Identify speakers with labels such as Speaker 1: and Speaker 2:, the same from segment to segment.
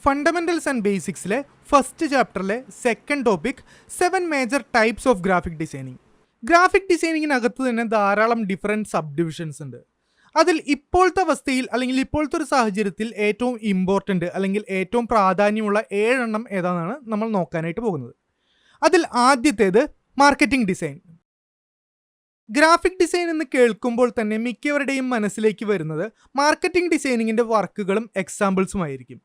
Speaker 1: Fundamentals and ബേസിക്സിലെ first ചാപ്റ്ററിലെ second topic 7 major types of graphic designing. Graphic ഡിസൈനിങ്ങിനകത്ത് തന്നെ ധാരാളം ഡിഫറെൻറ്റ് സബ് ഡിവിഷൻസ് ഉണ്ട്. അതിൽ ഇപ്പോഴത്തെ അവസ്ഥയിൽ അല്ലെങ്കിൽ ഇപ്പോഴത്തെ ഒരു സാഹചര്യത്തിൽ ഏറ്റവും ഇമ്പോർട്ടൻ്റ് അല്ലെങ്കിൽ ഏറ്റവും പ്രാധാന്യമുള്ള 7 എണ്ണം ഏതാണെന്നാണ് നമ്മൾ നോക്കാനായിട്ട് പോകുന്നത്. അതിൽ ആദ്യത്തേത് മാർക്കറ്റിംഗ് ഡിസൈൻ. ഗ്രാഫിക് ഡിസൈൻ എന്ന് കേൾക്കുമ്പോൾ തന്നെ മിക്കവരുടെയും മനസ്സിലേക്ക് വരുന്നത് മാർക്കറ്റിംഗ് ഡിസൈനിങ്ങിൻ്റെ വർക്കുകളും എക്സാമ്പിൾസുമായിരിക്കും.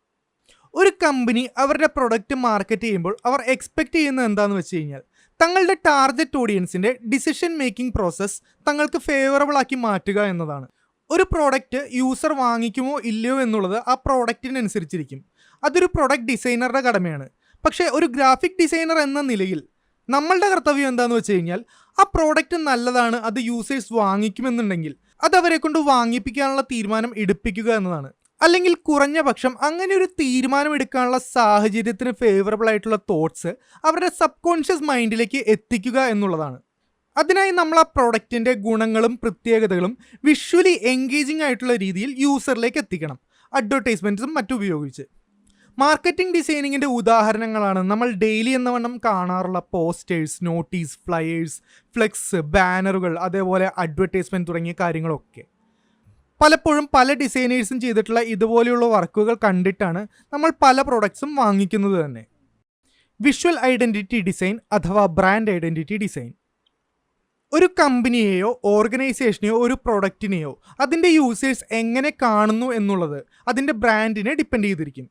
Speaker 1: ഒരു കമ്പനി അവരുടെ പ്രൊഡക്റ്റ് മാർക്കറ്റ് ചെയ്യുമ്പോൾ അവർ എക്സ്പെക്റ്റ് ചെയ്യുന്നത് എന്താണെന്ന് വെച്ച് കഴിഞ്ഞാൽ തങ്ങളുടെ ടാർഗറ്റ് ഓഡിയൻസിൻ്റെ ഡിസിഷൻ മേക്കിംഗ് പ്രോസസ്സ് തങ്ങൾക്ക് ഫേവറബിൾ ആക്കി മാറ്റുക എന്നതാണ്. ഒരു പ്രോഡക്റ്റ് യൂസർ വാങ്ങിക്കുമോ ഇല്ലയോ എന്നുള്ളത് ആ പ്രോഡക്റ്റിനനുസരിച്ചിരിക്കും. അതൊരു പ്രൊഡക്റ്റ് ഡിസൈനറുടെ കടമയാണ്. പക്ഷേ ഒരു ഗ്രാഫിക് ഡിസൈനർ എന്ന നിലയിൽ നമ്മളുടെ കർത്തവ്യം എന്താണെന്ന് വെച്ച് കഴിഞ്ഞാൽ ആ പ്രോഡക്റ്റ് നല്ലതാണ്, അത് യൂസേഴ്സ് വാങ്ങിക്കുമെന്നുണ്ടെങ്കിൽ അത് അവരെ കൊണ്ട് വാങ്ങിപ്പിക്കാനുള്ള തീരുമാനം എടുപ്പിക്കുക എന്നതാണ്. അല്ലെങ്കിൽ കുറഞ്ഞ പക്ഷം അങ്ങനെ ഒരു തീരുമാനം എടുക്കാനുള്ള സാഹചര്യത്തിന് ഫേവറബിൾ ആയിട്ടുള്ള തോട്ട്സ് അവരുടെ സബ് കോൺഷ്യസ് മൈൻഡിലേക്ക് എത്തിക്കുക എന്നുള്ളതാണ്. അതിനായി നമ്മൾ ആ പ്രൊഡക്റ്റിൻ്റെ ഗുണങ്ങളും പ്രത്യേകതകളും വിഷ്വലി എൻഗേജിങ് ആയിട്ടുള്ള രീതിയിൽ യൂസറിലേക്ക് എത്തിക്കണം, അഡ്വർടൈസ്മെൻറ്റ്സും മറ്റും ഉപയോഗിച്ച്. മാർക്കറ്റിംഗ് ഡിസൈനിങ്ങിൻ്റെ ഉദാഹരണങ്ങളാണ് നമ്മൾ ഡെയിലി എന്നവണ്ണം കാണാറുള്ള പോസ്റ്റേഴ്സ്, നോട്ടീസ്, ഫ്ലയേഴ്സ്, ഫ്ലെക്സ്, ബാനറുകൾ, അതേപോലെ അഡ്വർടൈസ്മെൻറ്റ് തുടങ്ങിയ കാര്യങ്ങളൊക്കെ. പലപ്പോഴും പല ഡിസൈനേഴ്സും ചെയ്തിട്ടുള്ള ഇതുപോലെയുള്ള വർക്കുകൾ കണ്ടിട്ടാണ് നമ്മൾ പല പ്രൊഡക്ട്സും വാങ്ങിക്കുന്നത് തന്നെ. വിഷ്വൽ ഐഡൻറ്റിറ്റി ഡിസൈൻ അഥവാ ബ്രാൻഡ് ഐഡൻറ്റിറ്റി ഡിസൈൻ. ഒരു കമ്പനിയെയോ ഓർഗനൈസേഷനെയോ ഒരു പ്രൊഡക്റ്റിനെയോ അതിൻ്റെ യൂസേഴ്സ് എങ്ങനെ കാണുന്നു എന്നുള്ളത് അതിൻ്റെ ബ്രാൻഡിനെ ഡിപ്പെൻഡ് ചെയ്തിരിക്കും.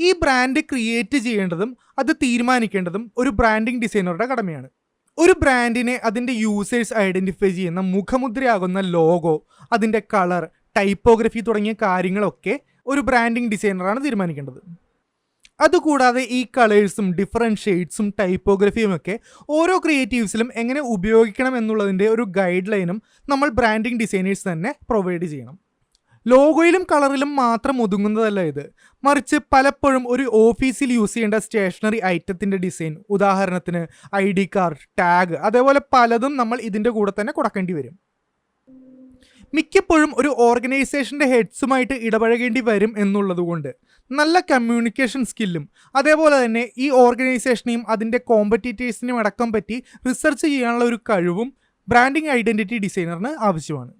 Speaker 1: ഈ ബ്രാൻഡ് ക്രിയേറ്റ് ചെയ്യേണ്ടതും അത് തീരുമാനിക്കേണ്ടതും ഒരു ബ്രാൻഡിംഗ് ഡിസൈനറുടെ കടമയാണ്. ഒരു ബ്രാൻഡിനെ അതിൻ്റെ യൂസേഴ്സ് ഐഡൻറ്റിഫൈ ചെയ്യുന്ന മുഖമുദ്രയാകുന്ന ലോഗോ, അതിൻ്റെ കളർ, ടൈപ്പോഗ്രഫി തുടങ്ങിയ കാര്യങ്ങളൊക്കെ ഒരു ബ്രാൻഡിംഗ് ഡിസൈനറാണ് തീരുമാനിക്കേണ്ടത്. അതുകൂടാതെ ഈ കളേഴ്സും ഡിഫറെൻറ്റ് ഷെയ്ഡ്സും ടൈപ്പോഗ്രഫിയും ഒക്കെ ഓരോ ക്രിയേറ്റീവ്സിലും എങ്ങനെ ഉപയോഗിക്കണം എന്നുള്ളതിൻ്റെ ഒരു ഗൈഡ് ലൈനും നമ്മൾ ബ്രാൻഡിംഗ് ഡിസൈനേഴ്സ് തന്നെ പ്രൊവൈഡ് ചെയ്യണം. ലോഗോയിലും കളറിലും മാത്രം ഒതുങ്ങുന്നതല്ല ഇത്, മറിച്ച് പലപ്പോഴും ഒരു ഓഫീസിൽ യൂസ് ചെയ്യേണ്ട സ്റ്റേഷനറി ഐറ്റത്തിൻ്റെ ഡിസൈൻ, ഉദാഹരണത്തിന് ID കാർഡ്, ടാഗ്, അതേപോലെ പലതും നമ്മൾ ഇതിൻ്റെ കൂടെ തന്നെ കൊടുക്കേണ്ടി വരും. മിക്കപ്പോഴും ഒരു ഓർഗനൈസേഷൻ്റെ ഹെഡ്സുമായിട്ട് ഇടപഴകേണ്ടി വരും എന്നുള്ളതുകൊണ്ട് നല്ല കമ്മ്യൂണിക്കേഷൻ സ്കില്ലും അതേപോലെ തന്നെ ഈ ഓർഗനൈസേഷനെയും അതിൻ്റെ കോമ്പറ്റീറ്റേഴ്സിനെയും അടക്കം പറ്റി റിസർച്ച് ചെയ്യാനുള്ള ഒരു കഴിവും ബ്രാൻഡിംഗ് ഐഡൻറ്റിറ്റി ഡിസൈനറിന് ആവശ്യമാണ്.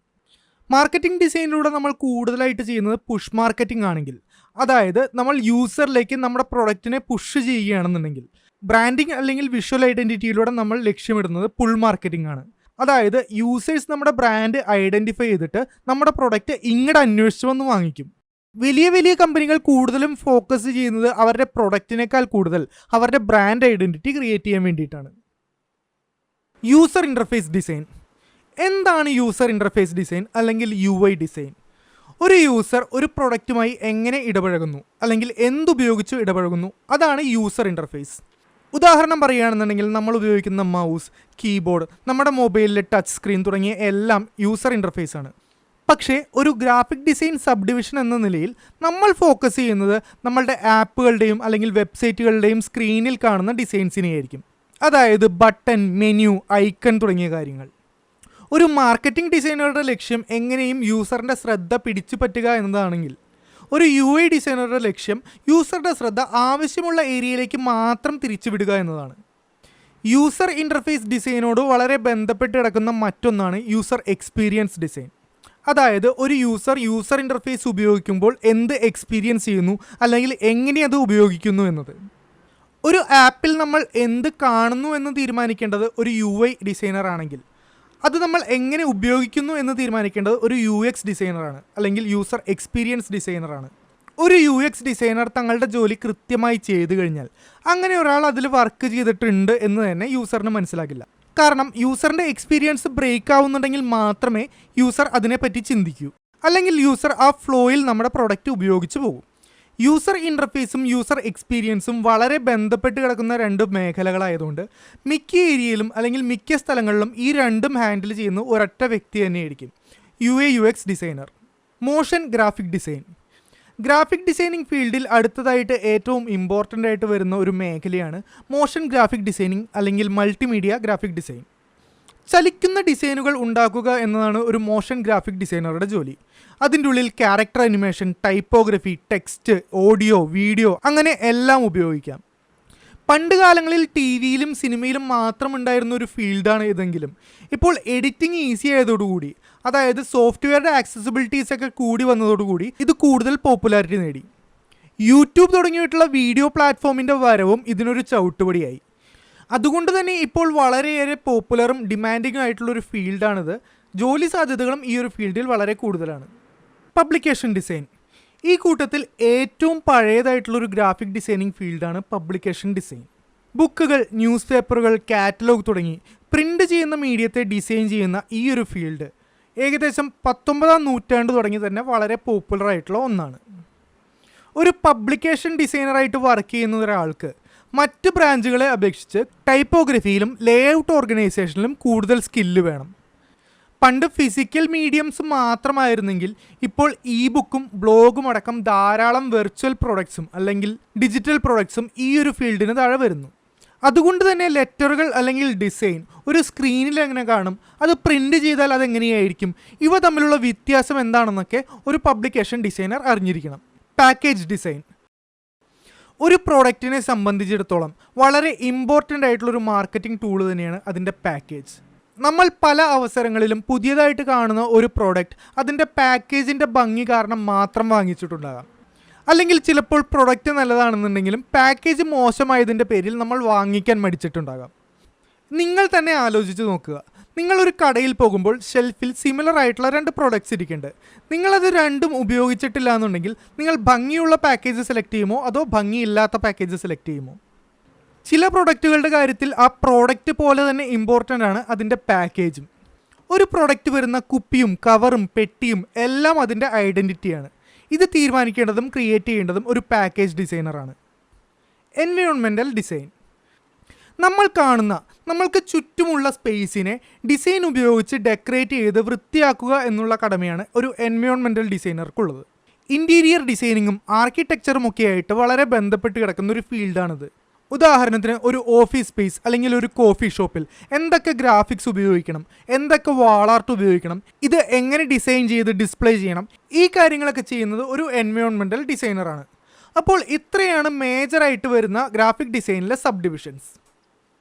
Speaker 1: മാർക്കറ്റിംഗ് ഡിസൈനിലൂടെ നമ്മൾ കൂടുതലായിട്ട് ചെയ്യുന്നത് പുഷ് മാർക്കറ്റിംഗ് ആണെങ്കിൽ, അതായത് നമ്മൾ യൂസറിലേക്ക് നമ്മുടെ പ്രൊഡക്റ്റിനെ പുഷ് ചെയ്യുകയാണെന്നുണ്ടെങ്കിൽ, ബ്രാൻഡിംഗ് അല്ലെങ്കിൽ വിഷ്വൽ ഐഡൻറ്റിറ്റിയിലൂടെ നമ്മൾ ലക്ഷ്യമിടുന്നത് പുൾ മാർക്കറ്റിംഗ് ആണ്. അതായത് യൂസേഴ്സ് നമ്മുടെ ബ്രാൻഡ് ഐഡൻറ്റിഫൈ ചെയ്തിട്ട് നമ്മുടെ പ്രൊഡക്റ്റ് ഇങ്ങോട്ട് അന്വേഷിച്ച് വന്ന് വാങ്ങിക്കും. വലിയ വലിയ കമ്പനികൾ കൂടുതലും ഫോക്കസ് ചെയ്യുന്നത് അവരുടെ പ്രൊഡക്റ്റിനേക്കാൾ കൂടുതൽ അവരുടെ ബ്രാൻഡ് ഐഡൻറ്റിറ്റി ക്രിയേറ്റ് ചെയ്യാൻ വേണ്ടിയിട്ടാണ്. User interface design. എന്താണ് യൂസർ ഇൻ്റർഫേസ് ഡിസൈൻ അല്ലെങ്കിൽ UI ഡിസൈൻ? ഒരു യൂസർ ഒരു പ്രൊഡക്റ്റുമായി എങ്ങനെ ഇടപഴകുന്നു അല്ലെങ്കിൽ എന്തുപയോഗിച്ച് ഇടപഴകുന്നു, അതാണ് യൂസർ ഇൻ്റർഫേസ്. ഉദാഹരണം പറയുകയാണെന്നുണ്ടെങ്കിൽ നമ്മൾ ഉപയോഗിക്കുന്ന മൗസ്, കീബോർഡ്, നമ്മുടെ മൊബൈലിലെ ടച്ച് സ്ക്രീൻ തുടങ്ങിയ എല്ലാം യൂസർ ഇൻ്റർഫേസ് ആണ്. പക്ഷേ ഒരു ഗ്രാഫിക് ഡിസൈൻ സബ് ഡിവിഷൻ എന്ന നിലയിൽ നമ്മൾ ഫോക്കസ് ചെയ്യുന്നത് നമ്മളുടെ ആപ്പുകളുടെയും അല്ലെങ്കിൽ വെബ്സൈറ്റുകളുടെയും സ്ക്രീനിൽ കാണുന്ന ഡിസൈൻസിനെയായിരിക്കും. അതായത് ബട്ടൺ, മെനു, ഐക്കൺ തുടങ്ങിയ കാര്യങ്ങൾ. ഒരു മാർക്കറ്റിംഗ് ഡിസൈനറുടെ ലക്ഷ്യം എങ്ങനെയും യൂസറിൻ്റെ ശ്രദ്ധ പിടിച്ചു പറ്റുക എന്നതാണെങ്കിൽ, ഒരു UI ഡിസൈനറുടെ ലക്ഷ്യം യൂസറുടെ ശ്രദ്ധ ആവശ്യമുള്ള ഏരിയയിലേക്ക് മാത്രം തിരിച്ചുവിടുക എന്നതാണ്. യൂസർ ഇൻ്റർഫേസ് ഡിസൈനോട് വളരെ ബന്ധപ്പെട്ട് കിടക്കുന്ന മറ്റൊന്നാണ് യൂസർ എക്സ്പീരിയൻസ് ഡിസൈൻ. അതായത് ഒരു യൂസർ ഇൻ്റർഫേസ് ഉപയോഗിക്കുമ്പോൾ എന്ത് എക്സ്പീരിയൻസ് ചെയ്യുന്നു അല്ലെങ്കിൽ എങ്ങനെ അത് ഉപയോഗിക്കുന്നു എന്നത്. ഒരു ആപ്പിൽ നമ്മൾ എന്ത് കാണുന്നു എന്ന് തീരുമാനിക്കേണ്ടത് ഒരു UI ഡിസൈനർ ആണെങ്കിൽ, അത് നമ്മൾ എങ്ങനെ ഉപയോഗിക്കുന്നു എന്ന് തീരുമാനിക്കേണ്ടത് ഒരു UX ഡിസൈനറാണ് അല്ലെങ്കിൽ യൂസർ എക്സ്പീരിയൻസ് ഡിസൈനറാണ്. ഒരു UX ഡിസൈനർ തങ്ങളുടെ ജോലി കൃത്യമായി ചെയ്തു കഴിഞ്ഞാൽ അങ്ങനെ ഒരാൾ അതിൽ വർക്ക് ചെയ്തിട്ടുണ്ട് എന്ന് തന്നെ യൂസറിന് മനസ്സിലാകില്ല. കാരണം യൂസറിൻ്റെ എക്സ്പീരിയൻസ് ബ്രേക്ക് ആവുന്നുണ്ടെങ്കിൽ മാത്രമേ യൂസർ അതിനെപ്പറ്റി ചിന്തിക്കൂ, അല്ലെങ്കിൽ യൂസർ ആ ഫ്ലോയിൽ നമ്മുടെ പ്രൊഡക്റ്റ് ഉപയോഗിച്ച് പോകും. യൂസർ ഇൻ്റർഫേസും യൂസർ എക്സ്പീരിയൻസും വളരെ ബന്ധപ്പെട്ട് കിടക്കുന്ന 2 മേഖലകളായതുകൊണ്ട് മിക്ക ഏരിയയിലും അല്ലെങ്കിൽ മിക്ക സ്ഥലങ്ങളിലും ഈ രണ്ടും ഹാൻഡിൽ ചെയ്യുന്ന ഒരൊറ്റ വ്യക്തി തന്നെയായിരിക്കും, UX designer. Motion graphic design. Graphic designing ഫീൽഡിൽ അടുത്തതായിട്ട് ഏറ്റവും ഇമ്പോർട്ടൻ്റ് ആയിട്ട് വരുന്ന ഒരു മേഖലയാണ് മോഷൻ ഗ്രാഫിക് ഡിസൈനിങ് അല്ലെങ്കിൽ മൾട്ടിമീഡിയ ഗ്രാഫിക് ഡിസൈൻ. ചലിക്കുന്ന ഡിസൈനുകൾ ഉണ്ടാക്കുക എന്നതാണ് ഒരു മോഷൻ ഗ്രാഫിക് ഡിസൈനറുടെ ജോലി. അതിൻ്റെ ഉള്ളിൽ character animation, typography, text, audio, video അങ്ങനെ എല്ലാം ഉപയോഗിക്കാം. പണ്ട് കാലങ്ങളിൽ ടി വിയിലും സിനിമയിലും മാത്രം ഉണ്ടായിരുന്ന ഒരു ഫീൽഡാണ് ഇതെങ്കിലും ഇപ്പോൾ എഡിറ്റിംഗ് ഈസി ആയതോടുകൂടി, അതായത് സോഫ്റ്റ്വെയറുടെ ആക്സസിബിലിറ്റീസ് ഒക്കെ കൂടി വന്നതോടുകൂടി ഇത് കൂടുതൽ പോപ്പുലാരിറ്റി നേടി. യൂട്യൂബ് തുടങ്ങിയിട്ടുള്ള വീഡിയോ പ്ലാറ്റ്ഫോമിൻ്റെ വരവും ഇതിനൊരു ചവിട്ടുപടിയായി. അതുകൊണ്ട് തന്നെ ഇപ്പോൾ വളരെയേറെ പോപ്പുലറും ഡിമാൻഡിങ്ങും ആയിട്ടുള്ളൊരു ഫീൽഡാണിത്. ജോലി സാധ്യതകളും ഈ ഒരു ഫീൽഡിൽ വളരെ കൂടുതലാണ്. Publication design. ഈ കൂട്ടത്തിൽ ഏറ്റവും പഴയതായിട്ടുള്ളൊരു ഗ്രാഫിക് ഡിസൈനിങ് ഫീൽഡാണ് പബ്ലിക്കേഷൻ ഡിസൈൻ. ബുക്കുകൾ, ന്യൂസ് പേപ്പറുകൾ, കാറ്റലോഗ് തുടങ്ങി പ്രിൻ്റ് ചെയ്യുന്ന മീഡിയത്തെ ഡിസൈൻ ചെയ്യുന്ന ഈ ഒരു ഫീൽഡ് ഏകദേശം 19-ാം നൂറ്റാണ്ട് തുടങ്ങി തന്നെ വളരെ പോപ്പുലറായിട്ടുള്ള ഒന്നാണ്. ഒരു പബ്ലിക്കേഷൻ ഡിസൈനറായിട്ട് വർക്ക് ചെയ്യുന്ന ഒരാൾക്ക് മറ്റ് ബ്രാഞ്ചുകളെ അപേക്ഷിച്ച് ടൈപ്പോഗ്രഫിയിലും ലേഔട്ട് ഓർഗനൈസേഷനിലും കൂടുതൽ സ്കില്ല് വേണം. പണ്ട് ഫിസിക്കൽ മീഡിയംസ് മാത്രമായിരുന്നെങ്കിൽ ഇപ്പോൾ ഇ ബുക്കും ബ്ലോഗും അടക്കം ധാരാളം വെർച്വൽ പ്രൊഡക്ട്സും അല്ലെങ്കിൽ ഡിജിറ്റൽ പ്രൊഡക്ട്സും ഈ ഒരു ഫീൽഡിന് താഴെ വരുന്നു. അതുകൊണ്ട് തന്നെ ലെറ്ററുകൾ അല്ലെങ്കിൽ ഡിസൈൻ ഒരു സ്ക്രീനിൽ എങ്ങനെ കാണും, അത് പ്രിൻ്റ് ചെയ്താൽ അതെങ്ങനെയായിരിക്കും, ഇവ തമ്മിലുള്ള വ്യത്യാസം എന്താണെന്നൊക്കെ ഒരു പബ്ലിക്കേഷൻ ഡിസൈനർ അറിഞ്ഞിരിക്കണം. പാക്കേജ് ഡിസൈൻ ഒരു പ്രോഡക്റ്റിനെ സംബന്ധിച്ചിടത്തോളം വളരെ ഇമ്പോർട്ടൻ്റ് ആയിട്ടുള്ളൊരു മാർക്കറ്റിംഗ് ടൂൾ തന്നെയാണ് അതിൻ്റെ പാക്കേജ്. നമ്മൾ പല അവസരങ്ങളിലും പുതിയതായിട്ട് കാണുന്ന ഒരു പ്രോഡക്റ്റ് അതിൻ്റെ പാക്കേജിൻ്റെ ഭംഗി കാരണം മാത്രം വാങ്ങിച്ചിട്ടുണ്ടാകാം. അല്ലെങ്കിൽ ചിലപ്പോൾ പ്രൊഡക്റ്റ് നല്ലതാണെന്നുണ്ടെങ്കിലും പാക്കേജ് മോശമായതിൻ്റെ പേരിൽ നമ്മൾ വാങ്ങിക്കാൻ മടിച്ചിട്ടുണ്ടാകാം. നിങ്ങൾ തന്നെ ആലോചിച്ച് നോക്കുക. നിങ്ങളൊരു കടയിൽ പോകുമ്പോൾ ഷെൽഫിൽ സിമിലർ ആയിട്ടുള്ള 2 പ്രോഡക്റ്റ്സ് ഇരിക്കുന്നുണ്ട്. നിങ്ങളത് രണ്ടും ഉപയോഗിച്ചിട്ടില്ല എന്നുണ്ടെങ്കിൽ നിങ്ങൾ ഭംഗിയുള്ള പാക്കേജ് സെലക്ട് ചെയ്യുമോ അതോ ഭംഗിയില്ലാത്ത പാക്കേജ് സെലക്ട് ചെയ്യുമോ? ചില പ്രൊഡക്റ്റുകളുടെ കാര്യത്തിൽ ആ പ്രോഡക്റ്റ് പോലെ തന്നെ ഇമ്പോർട്ടൻ്റ് ആണ് അതിൻ്റെ പാക്കേജും. ഒരു പ്രൊഡക്റ്റ് വരുന്ന കുപ്പിയും കവറും പെട്ടിയും എല്ലാം അതിൻ്റെ ഐഡൻറ്റിറ്റിയാണ്. ഇത് തീരുമാനിക്കേണ്ടതും ക്രിയേറ്റ് ചെയ്യേണ്ടതും ഒരു പാക്കേജ് ഡിസൈനറാണ്. Environmental design. നമ്മൾ കാണുന്ന നമ്മൾക്ക് ചുറ്റുമുള്ള സ്പേസിനെ ഡിസൈൻ ഉപയോഗിച്ച് ഡെക്കറേറ്റ് ചെയ്ത് വൃത്തിയാക്കുക എന്നുള്ള കടമയാണ് ഒരു എൻവയോൺമെൻറ്റൽ ഡിസൈനർക്കുള്ളത്. ഇൻറ്റീരിയർ ഡിസൈനിങ്ങും ആർക്കിടെക്ചറും ഒക്കെ ആയിട്ട് വളരെ ബന്ധപ്പെട്ട് കിടക്കുന്ന ഒരു ഫീൽഡാണിത്. ഉദാഹരണത്തിന് ഒരു ഓഫീസ് സ്പേസ് അല്ലെങ്കിൽ ഒരു കോഫി ഷോപ്പിൽ എന്തൊക്കെ ഗ്രാഫിക്സ് ഉപയോഗിക്കണം, എന്തൊക്കെ വാൾ ആർട്ട് ഉപയോഗിക്കണം, ഇത് എങ്ങനെ ഡിസൈൻ ചെയ്ത് ഡിസ്പ്ലേ ചെയ്യണം, ഈ കാര്യങ്ങളൊക്കെ ചെയ്യുന്നത് ഒരു എൻവയോൺമെൻറ്റൽ ഡിസൈനറാണ്. അപ്പോൾ ഇത്രയാണ് മേജറായിട്ട് വരുന്ന ഗ്രാഫിക് ഡിസൈനിലെ സബ് ഡിവിഷൻസ്.